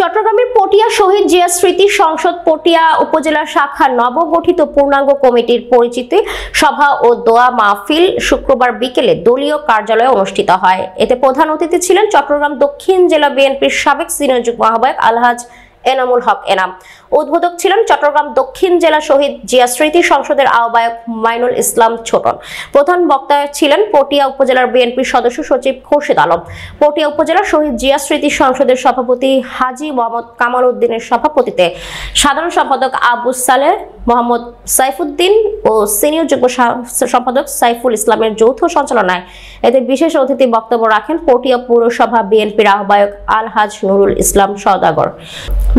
চট্টগ্রামের পটিয়া শহীদ জিয়া স্মৃতি সংসদ পটিয়া উপজেলা শাখা নবগঠিত পূর্ণাঙ্গ কমিটির পরিচিতি সভা ও দোয়া মাহফিল শুক্রবার বিকেলে দলীয় কার্যালয়ে অনুষ্ঠিত হয়। এতে প্রধান অতিথি ছিলেন চট্টগ্রাম দক্ষিণ জেলা বিএনপির সাবেক সিনিয়র যুগ্ম আহ্বায়ক আলহাজ এনামুল হক এনাম। উদ্বোধক ছিলেন চট্টগ্রাম দক্ষিণ জেলা শহীদ জিয়া স্মৃতি সংসদের আহ্বায়ক মাইনুল ইসলাম ছোটন। প্রধান বক্তা ছিলেন পটিয়া উপজেলার বিএনপির সদস্য সচিব খোরশেদ আলম। পটিয়া উপজেলা শহীদ জিয়া স্মৃতি সংসদের সভাপতি হাজী মোহাম্মদ কামাল উদ্দিনের সভাপতিত্বে সাধারণ সম্পাদক আবু সালেহ মোহাম্মদ সাইফুদ্দিন ও সিনিয়র যুগ্ম সম্পাদক সাইফুল ইসলামের যৌথ সঞ্চালনায় এতে বিশেষ অতিথি বক্তব্য রাখেন পটিয়া পৌরসভা বিএনপির আহ্বায়ক আলহাজ নুরুল ইসলাম সওদাগর।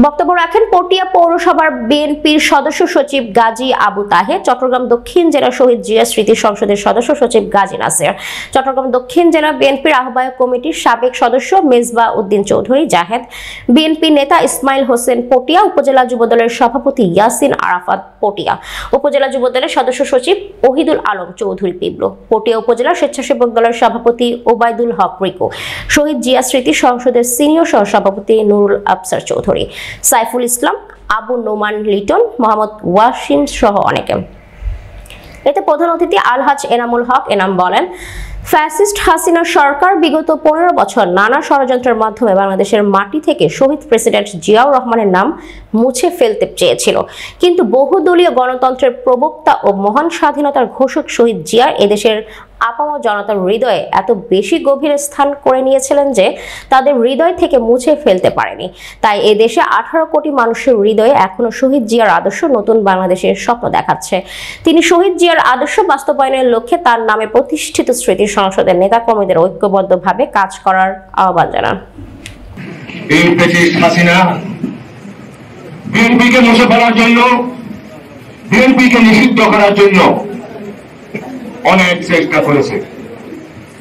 বক্তব্য রাখেন পটিয়া পৌরসভার বিএনপির সদস্য সচিব গাজী আবু তাহের, চট্টগ্রাম দক্ষিণ জেলা শহীদ জিয়া স্মৃতি সংসদের সদস্য সচিব গাজী নাসির, চট্টগ্রাম দক্ষিণ জেলা বিএনপির আহ্বায়ক কমিটির সাবেক সদস্য মেজবা উদ্দিন চৌধুরী জাহেদ, বিএনপি নেতা ইসমাইল হোসেন পটিয়া, উপজেলা যুবদলের সভাপতি ইয়াসিন আরাফাত পটিয়া, উপজেলা যুবদলের সদস্য সচিব ওহিদুল আলম চৌধুরী পিবলো, পটিয়া উপজেলা স্বেচ্ছাসেবক দলের সভাপতি ওবায়দুল হক রিকু, শহীদ জিয়া স্মৃতি সংসদের সিনিয়র সহসভাপতি নুরুল আফসার চৌধুরী, সাইফুল ইসলাম, আবু নোমান লিটন, মোহাম্মদ ওয়াসিম সহ অনেকে। এতে প্রধান অতিথি আলহাজ এনামুল হক এনাম বলেন, ফ্যাসিস্ট হাসিনা সরকার বিগত 15 বছর নানা ষড়যন্ত্রের মাধ্যমে বাংলাদেশের মাটি থেকে শহীদ প্রেসিডেন্ট জিয়াউর রহমানের নাম মুছে ফেলতে চেয়েছিল, কিন্তু বহুদলীয় গণতন্ত্রের প্রবক্তা ও মহান স্বাধীনতার ঘোষক শহীদ জিয়া এদেশের আপামর জনতার হৃদয়ে এত বেশি গভীর স্থান করে নিয়েছিলেন যে তাদের হৃদয় থেকে মুছে ফেলতে পারেনি। তাই এদেশে 18 কোটি মানুষের হৃদয়ে এখনো শহীদ জিয়ার আদর্শ নতুন বাংলাদেশের স্বপ্ন দেখাচ্ছে। তিনি শহীদ জিয়ার আদর্শ বাস্তবায়নের লক্ষ্যে তার নামে প্রতিষ্ঠিত স্মৃতি সংসদের নেতা কর্মীদের ঐক্যবদ্ধভাবে কাজ করার আহ্বান জানান। এই ফ্যাসিস্ট হাসিনা বিএনপিকে মুছে ফেলার জন্য, বিএনপিকে নিষিদ্ধ করার জন্য অনেক চেষ্টা করেছে,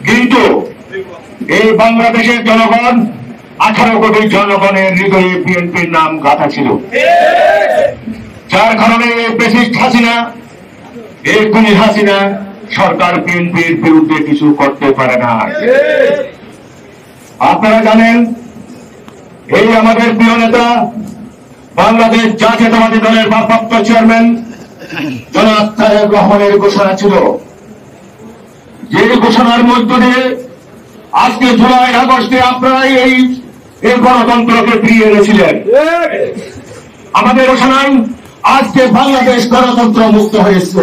কিন্তু এই বাংলাদেশের জনগণ 18 কোটি জনগণের হৃদয়ে বিএনপির নাম গাঁথা ছিল, যার কারণে এই ফ্যাসিস্ট হাসিনা, এই খুনি হাসিনা সরকার বিএনপির বিরুদ্ধে কিছু করতে পারে না। আপনারা জানেন, এই আমাদের প্রিয় নেতা বাংলাদেশ জাতীয়তাবাদী দলের ভারপ্রাপ্ত চেয়ারম্যান জনাব তারেক রহমানের ঘোষণা ছিল, যে ঘোষণার মধ্য দিয়ে আজকে জুলাই আগস্টে আপনারাই এই গণতন্ত্রকে ফিরিয়ে এনেছিলেন। আমাদের ঘোষণায় আজকে বাংলাদেশ গণতন্ত্র মুক্ত হয়েছে।